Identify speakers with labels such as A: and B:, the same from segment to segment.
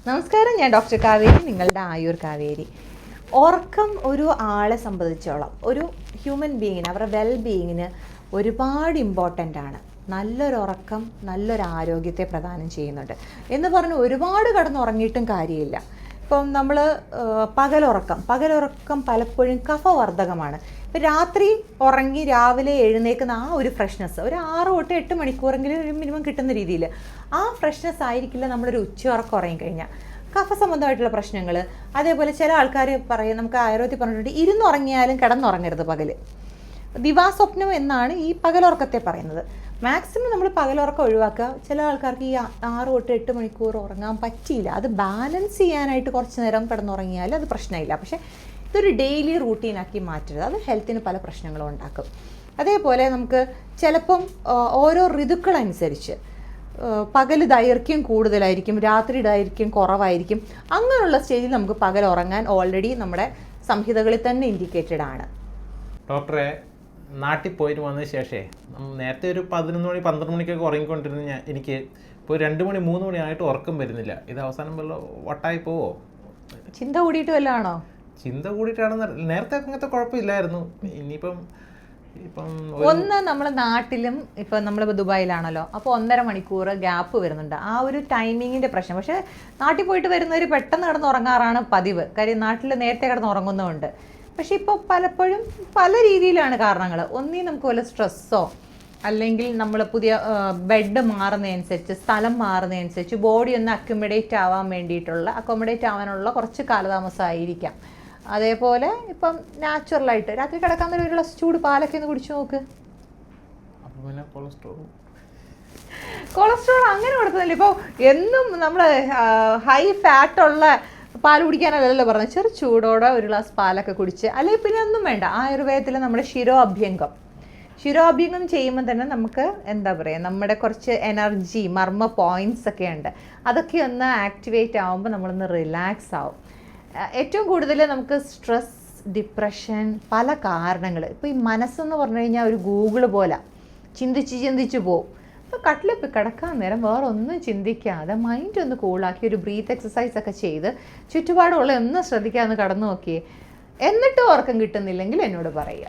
A: നമസ്കാരം, ഞാൻ ഡോക്ടർ കാവേരി, നിങ്ങളുടെ ആയുർ കാവേരി. ഉറക്കം ഒരു ആളെ സംബന്ധിച്ചോളം, ഒരു ഹ്യൂമൻ ബീയിങ്ങിന്, അവരുടെ വെൽ ബീയിങ്ങിന് ഒരുപാട് ഇമ്പോർട്ടൻ്റ് ആണ്. നല്ലൊരു ഉറക്കം നല്ലൊരു ആരോഗ്യത്തെ പ്രദാനം ചെയ്യുന്നുണ്ട് എന്ന് പറഞ്ഞ് ഒരുപാട് കിടന്നുറങ്ങിയിട്ടും കാര്യമില്ല. ഇപ്പം നമ്മൾ പകലുറക്കം പലപ്പോഴും കഫവർദ്ധകമാണ്. ഇപ്പം രാത്രി ഉറങ്ങി രാവിലെ എഴുന്നേൽക്കുന്ന ആ ഒരു ഫ്രഷ്നെസ് ഒരു 6 തൊട്ട് 8 മണിക്കൂറെങ്കിലും ഒരു മിനിമം കിട്ടുന്ന രീതിയിൽ ആ ഫ്രഷ്നെസ് ആയിരിക്കില്ല നമ്മളൊരു ഉച്ചയുറക്കം ഉറങ്ങിക്കഴിഞ്ഞാൽ. കഫ സംബന്ധമായിട്ടുള്ള പ്രശ്നങ്ങൾ, അതേപോലെ ചില ആൾക്കാർ പറയും, നമുക്ക് ആയുർവേദത്തിൽ പറഞ്ഞിട്ടുണ്ട്, ഇരുന്നുറങ്ങിയാലും കിടന്നുറങ്ങരുത് പകൽ. ദിവാസ്വപ്നം എന്നാണ് ഈ പകലുറക്കത്തെ പറയുന്നത്. മാക്സിമം നമ്മൾ പകലുറക്കം ഒഴിവാക്കുക. ചില ആൾക്കാർക്ക് ഈ 6 തൊട്ട് 8 മണിക്കൂർ ഉറങ്ങാൻ പറ്റിയില്ല. അത് ബാലൻസ് ചെയ്യാനായിട്ട് കുറച്ച് നേരം കിടന്നുറങ്ങിയാൽ അത് പ്രശ്നമില്ല. പക്ഷേ ഇതൊരു ഡെയിലി റൂട്ടീനാക്കി മാറ്റരുത്. അത് ഹെൽത്തിന് പല പ്രശ്നങ്ങളും ഉണ്ടാക്കും. അതേപോലെ നമുക്ക് ചിലപ്പം ഓരോ ഋതുക്കളനുസരിച്ച് പകൽ ദൈർഘ്യം കൂടുതലായിരിക്കും, രാത്രി ദൈർഘ്യം കുറവായിരിക്കും. അങ്ങനെയുള്ള സ്റ്റേജിൽ നമുക്ക് പകൽ ഉറങ്ങാൻ ഓൾറെഡി നമ്മുടെ സംഹിതകളിൽ തന്നെ ഇൻഡിക്കേറ്റഡ് ആണ്.
B: ഡോക്ടറെ, നാട്ടിൽ പോയിട്ട് വന്നതിന് ശേഷമേ നേരത്തെ ഒരു 11 മണി 12 മണിക്കൊക്കെ ഉറങ്ങിക്കൊണ്ടിരുന്ന എനിക്ക് ഇപ്പോൾ 2 മണി 3 മണി ആയിട്ട് ഉറക്കം വരുന്നില്ല. ഇത് അവസാനം വല്ല വട്ടായി പോവോ?
A: ചിന്ത കൂടിയിട്ട് വല്ലതാണോ?
B: ചിന്ത കൂടിയിട്ടാണെന്ന് നേരത്തെ അങ്ങനത്തെ കുഴപ്പമില്ലായിരുന്നു. ഇനിയിപ്പം
A: ഒന്ന് നമ്മൾ നാട്ടിലും ഇപ്പം നമ്മളിപ്പോൾ ദുബായിലാണല്ലോ, അപ്പോൾ 1.5 മണിക്കൂർ ഗ്യാപ്പ് വരുന്നുണ്ട്. ആ ഒരു ടൈമിങ്ങിൻ്റെ പ്രശ്നം. പക്ഷേ നാട്ടിൽ പോയിട്ട് വരുന്നവർ പെട്ടെന്ന് കിടന്ന് ഉറങ്ങാറാണ് പതിവ്. കാര്യം നാട്ടിൽ നേരത്തെ കിടന്ന് ഉറങ്ങുന്നതുകൊണ്ട്. പക്ഷേ ഇപ്പോൾ പലപ്പോഴും പല രീതിയിലാണ് കാരണങ്ങൾ. ഒന്നീ നമുക്ക് വല്ല സ്ട്രെസ്സോ, അല്ലെങ്കിൽ നമ്മൾ പുതിയ ബെഡ് മാറുന്നതനുസരിച്ച്, സ്ഥലം മാറുന്നതനുസരിച്ച് ബോഡി ഒന്ന് അക്കോമഡേറ്റ് ആവാനുള്ള കുറച്ച് കാലതാമസമായിരിക്കാം. അതേപോലെ ഇപ്പം നാച്ചുറലായിട്ട് രാത്രി കിടക്കാൻ നേരം ഒരു ഗ്ലാസ് ചൂട് പാലൊക്കെ ഒന്ന് കുടിച്ചു നോക്ക്. കൊളസ്ട്രോൾ അങ്ങനെ കൊടുക്കുന്നില്ല. ഇപ്പോൾ എന്നും നമ്മൾ ഹൈ ഫാറ്റുള്ള പാൽ കുടിക്കാനല്ലല്ലോ പറഞ്ഞത്. ചെറു ചൂടോടെ ഒരു ഗ്ലാസ് പാലൊക്കെ കുടിച്ച്, അല്ലെങ്കിൽ പിന്നെ ഒന്നും വേണ്ട. ആയുർവേദത്തിൽ നമ്മുടെ ശിരോഅഭ്യംഗം ചെയ്യുമ്പോൾ തന്നെ നമുക്ക് എന്താ പറയുക, നമ്മുടെ കുറച്ച് എനർജി മർമ്മ പോയിൻറ്റ്സ് ഒക്കെ ഉണ്ട്. അതൊക്കെ ഒന്ന് ആക്ടിവേറ്റ് ആകുമ്പോൾ നമ്മളൊന്ന് റിലാക്സ് ആവും. ഏറ്റവും കൂടുതൽ നമുക്ക് സ്ട്രെസ്, ഡിപ്രഷൻ, പല കാരണങ്ങൾ. ഇപ്പോൾ ഈ മനസ്സെന്ന് പറഞ്ഞു കഴിഞ്ഞാൽ ഒരു ഗൂഗിള് പോലെ ചിന്തിച്ച് പോവും. അപ്പോൾ കട്ടിലിപ്പോൾ കിടക്കാൻ നേരം വേറെ ഒന്നും ചിന്തിക്കാതെ മൈൻഡ് ഒന്ന് കൂളാക്കി ഒരു ബ്രീത്ത് എക്സസൈസ് ഒക്കെ ചെയ്ത് ചുറ്റുപാടുള്ള ഒന്നും ശ്രദ്ധിക്കാതെ കടന്നു നോക്കിയേ. എന്നിട്ടും ഉറക്കം കിട്ടുന്നില്ലെങ്കിൽ എന്നോട് പറയുക.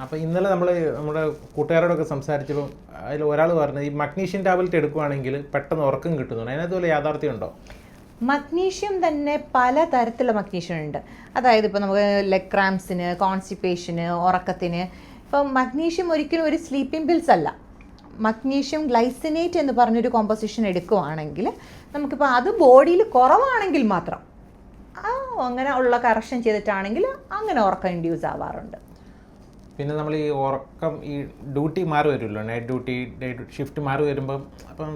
B: അപ്പോൾ ഇന്നലെ നമ്മുടെ കൂട്ടുകാരോടൊക്കെ സംസാരിച്ചപ്പോൾ അതിൽ ഒരാൾ പറഞ്ഞത്, ഈ മഗ്നീഷ്യം ടാബ്ലറ്റ് എടുക്കുകയാണെങ്കിൽ പെട്ടെന്ന് ഉറക്കം കിട്ടുന്നുണ്ട്. അതിനകത്ത് വല്ല യാഥാർത്ഥ്യം ഉണ്ടോ?
A: മഗ്നീഷ്യം തന്നെ പല തരത്തിലുള്ള മഗ്നീഷ്യം ഉണ്ട്. അതായത് ഇപ്പോൾ നമുക്ക് ലെഗ് ക്രാംസിന്, കോൺസ്റ്റിപ്പേഷന്, ഉറക്കത്തിന്. ഇപ്പം മഗ്നീഷ്യം ഒരിക്കലും ഒരു സ്ലീപ്പിംഗ് പിൽസ് അല്ല. മഗ്നീഷ്യം ഗ്ലൈസിനേറ്റ് എന്ന് പറഞ്ഞൊരു കോമ്പോസിഷൻ എടുക്കുകയാണെങ്കിൽ നമുക്കിപ്പോൾ അത് ബോഡിയിൽ കുറവാണെങ്കിൽ മാത്രം അങ്ങനെ ഉള്ള കറക്ഷൻ ചെയ്തിട്ടാണെങ്കിൽ അങ്ങനെ ഉറക്കം ഇൻഡ്യൂസ് ആവാറുണ്ട്.
B: പിന്നെ നമ്മൾ ഈ ഉറക്കം, ഈ ഡ്യൂട്ടി മാറി വരുമല്ലോ, നൈറ്റ് ഡ്യൂട്ടി, ഡേ ഷിഫ്റ്റ് മാറി വരുമ്പം അപ്പം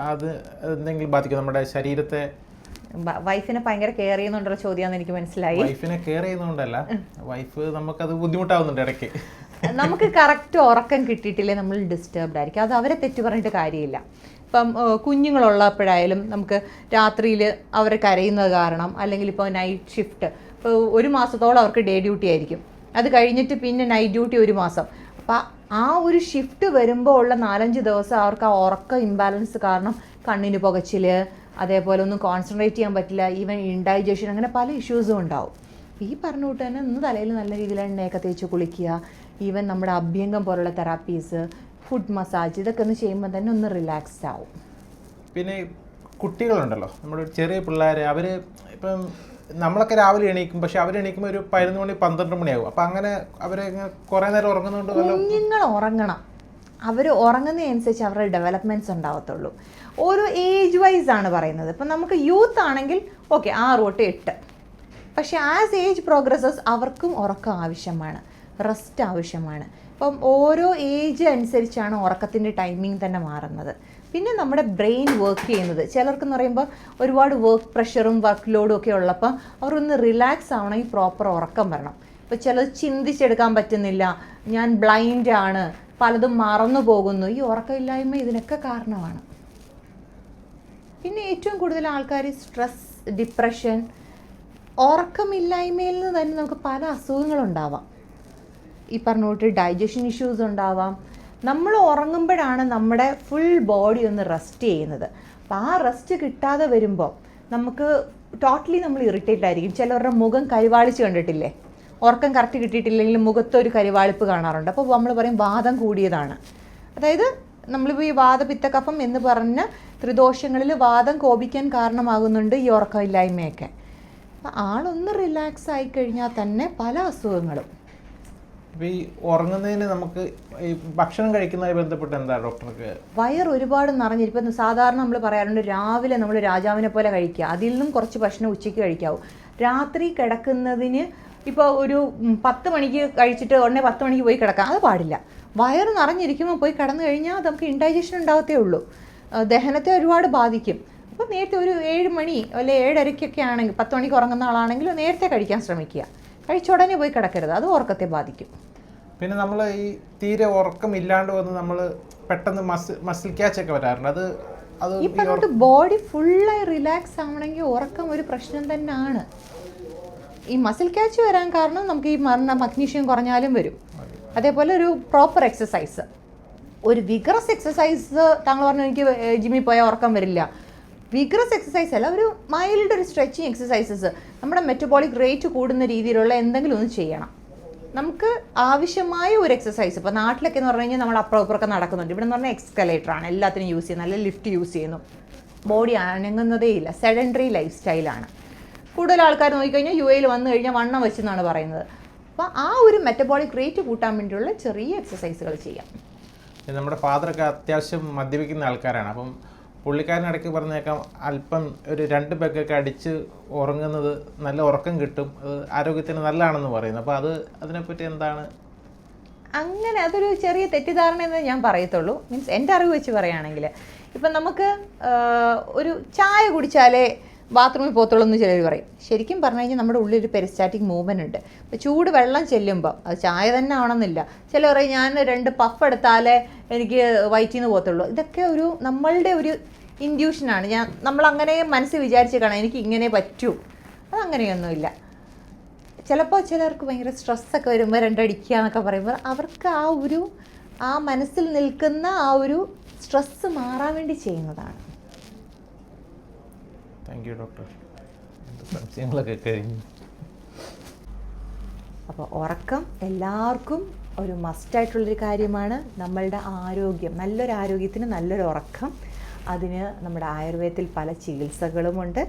B: അത് എന്തെങ്കിലും ബാധിക്കും നമ്മുടെ ശരീരത്തെ?
A: വൈഫിനെ ഭയങ്കര കെയർ ചെയ്യുന്നുണ്ടല്ലോ ചോദ്യമാണെന്ന് എനിക്ക് മനസ്സിലായി.
B: വൈഫിനെ കെയർ ചെയ്യുന്നതുകൊണ്ടല്ല, വൈഫ് നമുക്കത് ബുദ്ധിമുട്ടാവുന്നുണ്ട് ഇടയ്ക്ക്.
A: നമുക്ക് കറക്റ്റ് ഉറക്കം കിട്ടിയിട്ടില്ലേ നമ്മൾ ഡിസ്റ്റർബ്ഡ് ആയിരിക്കും. അത് അവരെ തെറ്റ് പറഞ്ഞിട്ട് കാര്യമില്ല. ഇപ്പം കുഞ്ഞുങ്ങളുള്ളപ്പോഴായാലും നമുക്ക് രാത്രിയിൽ അവർ കരയുന്നത് കാരണം, അല്ലെങ്കിൽ ഇപ്പോൾ നൈറ്റ് ഷിഫ്റ്റ്, ഇപ്പോൾ 1 മാസത്തോളം അവർക്ക് ഡേ ഡ്യൂട്ടി ആയിരിക്കും. അത് കഴിഞ്ഞിട്ട് പിന്നെ നൈറ്റ് ഡ്യൂട്ടി 1 മാസം. അപ്പം ആ ഒരു ഷിഫ്റ്റ് വരുമ്പോൾ ഉള്ള 4-5 ദിവസം അവർക്ക് ആ ഉറക്കം ഇംബാലൻസ് കാരണം കണ്ണിന് പുകച്ചിൽ, അതേപോലെ ഒന്നും കോൺസെൻട്രേറ്റ് ചെയ്യാൻ പറ്റില്ല, ഈവൻ ഇൻഡൈജഷൻ, അങ്ങനെ പല ഇഷ്യൂസും ഉണ്ടാവും. ഈ പറഞ്ഞ കൂട്ട് തന്നെ ഒന്ന് തലയിൽ നല്ല രീതിയിൽ എണ്ണയൊക്കെ തേച്ച് കുളിക്കുക, ഈവൻ നമ്മുടെ അഭ്യംഗം പോലുള്ള തെറാപ്പീസ്, ഫുഡ് മസാജ്, ഇതൊക്കെ ഒന്ന് ചെയ്യുമ്പോൾ തന്നെ ഒന്ന് റിലാക്സ്ഡ് ആവും.
B: പിന്നെ കുട്ടികളുണ്ടല്ലോ, നമ്മുടെ ചെറിയ പിള്ളേർ, അവർ ഇപ്പം നമ്മളൊക്കെ രാവിലെ എണീക്കും, പക്ഷെ അവർ എണീക്കുമ്പോൾ ഒരു 11 മണി 12 മണിയാകും. അപ്പം അങ്ങനെ അവർ കുറേ നേരം ഉറങ്ങുന്നുണ്ട്.
A: കുഞ്ഞുങ്ങൾ ഉറങ്ങണം. അവർ ഉറങ്ങുന്നതനുസരിച്ച് അവരുടെ ഡെവലപ്മെൻറ്റ്സ് ഉണ്ടാവത്തുള്ളൂ. ഓരോ ഏജ് വൈസ് ആണ് പറയുന്നത്. ഇപ്പം നമുക്ക് യൂത്ത് ആണെങ്കിൽ ഓക്കെ 6 തൊട്ട് 8. പക്ഷേ ആസ് ഏജ് പ്രോഗ്രസസ് അവർക്കും ഉറക്കം ആവശ്യമാണ്, റെസ്റ്റ് ആവശ്യമാണ്. ഇപ്പം ഓരോ ഏജ് അനുസരിച്ചാണ് ഉറക്കത്തിൻ്റെ ടൈമിംഗ് തന്നെ മാറുന്നത്. പിന്നെ നമ്മുടെ ബ്രെയിൻ വർക്ക് ചെയ്യുന്നത്, ചിലർക്കെന്ന് പറയുമ്പോൾ ഒരുപാട് വർക്ക് പ്രഷറും വർക്ക് ലോഡും ഒക്കെ ഉള്ളപ്പോൾ അവരൊന്ന് റിലാക്സ് ആവണമെങ്കിൽ പ്രോപ്പർ ഉറക്കം വരണം. ഇപ്പോൾ ചിലത് ചിന്തിച്ചെടുക്കാൻ പറ്റുന്നില്ല, ഞാൻ ബ്ലൈൻഡ് ആണ്, പലതും മറന്നു പോകുന്നു. ഈ ഉറക്കമില്ലായ്മ ഇതിനൊക്കെ കാരണമാണ്. പിന്നെ ഏറ്റവും കൂടുതൽ ആൾക്കാർ സ്ട്രെസ്, ഡിപ്രഷൻ, ഉറക്കമില്ലായ്മയിൽ നിന്ന് തന്നെ നമുക്ക് പല അസുഖങ്ങളുണ്ടാവാം. ഈ പറഞ്ഞോട്ട് ഡൈജഷൻ ഇഷ്യൂസ് ഉണ്ടാവാം. നമ്മൾ ഉറങ്ങുമ്പോഴാണ് നമ്മുടെ ഫുൾ ബോഡി ഒന്ന് റെസ്റ്റ് ചെയ്യുന്നത്. അപ്പോൾ ആ റെസ്റ്റ് കിട്ടാതെ വരുമ്പോൾ നമുക്ക് ടോട്ടലി നമ്മൾ ഇറിറ്റേറ്റ് ആയിരിക്കും. ചിലവരുടെ മുഖം കരിവാളിച്ച് കണ്ടിട്ടില്ലേ, ഉറക്കം കറക്റ്റ് കിട്ടിയിട്ടില്ലെങ്കിൽ മുഖത്തൊരു കരിവാളിപ്പ് കാണാറുണ്ട്. അപ്പോൾ നമ്മൾ പറയും വാദം കൂടിയതാണ്. അതായത് നമ്മളിപ്പോൾ ഈ വാദപിത്ത കഫം എന്ന് പറഞ്ഞ ത്രിദോഷങ്ങളിൽ വാദം കോപിക്കാൻ കാരണമാകുന്നുണ്ട് ഈ ഉറക്കമില്ലായ്മയൊക്കെ. അപ്പോൾ ആളൊന്ന് റിലാക്സ് ആയി കഴിഞ്ഞാൽ തന്നെ പല അസുഖങ്ങളും.
B: ഇപ്പോൾ ഈ ഉറങ്ങുന്നതിന് നമുക്ക് ഈ ഭക്ഷണം കഴിക്കുന്നതുമായി ബന്ധപ്പെട്ട് എന്താ ഡോക്ടർക്ക്?
A: വയർ ഒരുപാട് നിറഞ്ഞിരിക്കും. സാധാരണ നമ്മൾ പറയാറുണ്ട് രാവിലെ നമ്മൾ രാജാവിനെ പോലെ കഴിക്കുക, അതിൽ നിന്നും കുറച്ച് ഭക്ഷണം ഉച്ചയ്ക്ക് കഴിക്കാവൂ. രാത്രി കിടക്കുന്നതിന് ഇപ്പോൾ ഒരു 10 മണിക്ക് കഴിച്ചിട്ട് ഉടനെ 10 മണിക്ക് പോയി കിടക്കാം, അത് പാടില്ല. വയറ് നിറഞ്ഞിരിക്കുമ്പോൾ പോയി കിടന്നു കഴിഞ്ഞാൽ നമുക്ക് ഇൻഡൈജഷൻ ഉണ്ടാകത്തേ ഉള്ളൂ, ദഹനത്തെ ഒരുപാട് ബാധിക്കും. അപ്പോൾ നേരത്തെ ഒരു 7 മണി അല്ലെ 7:30 ആണെങ്കിൽ 10 മണിക്ക് ഉറങ്ങുന്ന ആളാണെങ്കിൽ നേരത്തെ കഴിക്കാൻ ശ്രമിക്കുക. കഴിച്ച ഉടനെ പോയി കിടക്കരുത്, അത് ഉറക്കത്തെ ബാധിക്കും.
B: പിന്നെ നമ്മൾ ഈ തീരെ ഉറക്കം ഇല്ലാണ്ട് വന്ന് നമ്മൾ പെട്ടെന്ന് മസിൽ ക്യാച്ച് ഒക്കെ വരാറുണ്ട്. അത്
A: ഈ പറഞ്ഞിട്ട് ബോഡി ഫുള്ളായി റിലാക്സ് ആവണമെങ്കിൽ ഉറക്കം ഒരു പ്രശ്നം തന്നെയാണ്. ഈ മസിൽ ക്യാച്ച് വരാൻ കാരണം നമുക്ക് ഈ മഗ്നീഷ്യം കുറഞ്ഞാലും വരും. അതേപോലെ ഒരു പ്രോപ്പർ എക്സസൈസ്, ഒരു വിഗ്രസ് എക്സസൈസ്. താങ്കൾ പറഞ്ഞു എനിക്ക് ജിമ്മിൽ പോയാൽ ഉറക്കം വരില്ല. വിഗ്രസ് എക്സസൈസ് അല്ല, ഒരു മൈൽഡ് ഒരു സ്ട്രെച്ചിങ് എക്സസൈസസ്, നമ്മുടെ മെറ്റബോളിക് റേറ്റ് കൂടുന്ന രീതിയിലുള്ള എന്തെങ്കിലും ഒന്ന് ചെയ്യണം. നമുക്ക് ആവശ്യമായ ഒരു എക്സസൈസ്. ഇപ്പോൾ നാട്ടിലൊക്കെ എന്ന് പറഞ്ഞു കഴിഞ്ഞാൽ നമ്മൾ അപ്പുറം ഇപ്പുറമൊക്കെ നടക്കുന്നുണ്ട്. ഇവിടെ എന്ന് പറഞ്ഞാൽ എക്സ്കലേറ്ററാണ്, എല്ലാത്തിനും യൂസ് ചെയ്യുന്നത്, നല്ല ലിഫ്റ്റ് യൂസ് ചെയ്യുന്നു. ബോഡി അനങ്ങുന്നതേ ഇല്ല, സെഡൻറ്ററി ലൈഫ് സ്റ്റൈലാണ്. കൂടുതൽ ആൾക്കാർ നോക്കിക്കഴിഞ്ഞാൽ UAE വന്നു കഴിഞ്ഞാൽ വണ്ണം വെച്ചെന്നാണ് പറയുന്നത്. അപ്പോൾ ആ ഒരു മെറ്റബോളിക് റേറ്റ് കൂട്ടാൻ വേണ്ടിയുള്ള ചെറിയ എക്സസൈസുകൾ ചെയ്യാം.
B: നമ്മുടെ ഫാദറൊക്കെ അത്യാവശ്യം മദ്യപിക്കുന്ന ആൾക്കാരാണ്. അപ്പം പുള്ളിക്കാരനിടയ്ക്ക് പറഞ്ഞേക്കാം അല്പം ഒരു 2 പെഗ്ഗൊക്കെ അടിച്ച് ഉറങ്ങുന്നത് നല്ല ഉറക്കം കിട്ടും, അത് ആരോഗ്യത്തിന് നല്ലതാണെന്ന് പറയുന്നു. അപ്പോൾ അതിനെപ്പറ്റി എന്താണ്?
A: അങ്ങനെ അതൊരു ചെറിയ തെറ്റിദ്ധാരണ എന്ന് ഞാൻ പറയത്തുള്ളൂ. മീൻസ് എൻ്റെ അറിവ് വെച്ച് പറയുകയാണെങ്കിൽ, ഇപ്പം നമുക്ക് ഒരു ചായ കുടിച്ചാലേ ബാത്റൂമിൽ പോകത്തുള്ളൂ എന്ന് ചിലർ പറയും. ശരിക്കും പറഞ്ഞു കഴിഞ്ഞാൽ നമ്മുടെ ഉള്ളിൽ ഒരു പെരിസ്റ്റാറ്റിക് മൂവ്മെൻ്റ് ഉണ്ട്. ഇപ്പോൾ ചൂട് വെള്ളം ചെല്ലുമ്പോൾ അത് ചായ തന്നെ ആവണമെന്നില്ല. ചിലർ പറയും ഞാൻ 2 പഫ് എടുത്താലേ എനിക്ക് വയറ്റിൽ നിന്ന് പോകത്തുള്ളൂ. ഇതൊക്കെ ഒരു നമ്മളുടെ ഒരു ഇൻഡ്യൂഷനാണ്. നമ്മളങ്ങനെ മനസ്സിൽ വിചാരിച്ച് കാണാം എനിക്ക് ഇങ്ങനെ പറ്റൂ, അതങ്ങനെയൊന്നുമില്ല. ചിലപ്പോൾ ചിലർക്ക് ഭയങ്കര സ്ട്രെസ്സൊക്കെ വരുമ്പോൾ 2 അടിക്കുക എന്നൊക്കെ പറയുമ്പോൾ അവർക്ക് ആ മനസ്സിൽ നിൽക്കുന്ന ആ ഒരു സ്ട്രെസ്സ് മാറാൻ വേണ്ടി ചെയ്യുന്നതാണ്.
B: താങ്ക് യു ഡോക്ടർ, സംശയങ്ങളൊക്കെ കഴിഞ്ഞു.
A: അപ്പോൾ ഉറക്കം എല്ലാവർക്കും ഒരു മസ്റ്റായിട്ടുള്ളൊരു കാര്യമാണ്. നമ്മളുടെ ആരോഗ്യം, നല്ലൊരു ആരോഗ്യത്തിന് നല്ലൊരു ഉറക്കം. അതിന് നമ്മുടെ ആയുർവേദത്തിൽ പല ചികിത്സകളുമുണ്ട്.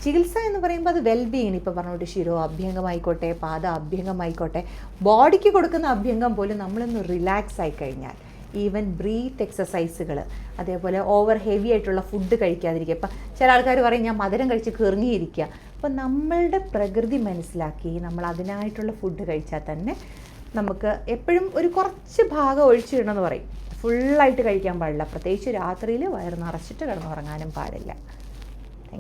A: ചികിത്സ എന്ന് പറയുമ്പോൾ അത് വെൽബീയിങ്, ഇപ്പോൾ പറഞ്ഞോട്ട് ശിരോ അഭ്യംഗമായിക്കോട്ടെ, പാദ അഭ്യംഗമായിക്കോട്ടെ, ബോഡിക്ക് കൊടുക്കുന്ന അഭ്യംഗം പോലും നമ്മളൊന്ന് റിലാക്സ് ആയി കഴിഞ്ഞാൽ, ഈവൻ ബ്രീത്ത് എക്സസൈസുകൾ, അതേപോലെ ഓവർ ഹെവി ആയിട്ടുള്ള ഫുഡ് കഴിക്കാതിരിക്കുക. ഇപ്പം ചില ആൾക്കാർ പറയും ഞാൻ മധുരം കഴിച്ച് കിറങ്ങിയിരിക്കുക. അപ്പം നമ്മളുടെ പ്രകൃതി മനസ്സിലാക്കി നമ്മൾ അതിനായിട്ടുള്ള ഫുഡ് കഴിച്ചാൽ തന്നെ നമുക്ക് എപ്പോഴും ഒരു കുറച്ച് ഭാഗം ഒഴിച്ചിടണമെന്ന് പറയും. ഫുള്ളായിട്ട് കഴിക്കാൻ പാടില്ല, പ്രത്യേകിച്ച് രാത്രിയിൽ വയറ് നിറച്ചിട്ട് കിടന്നുറങ്ങാനും പാടില്ല.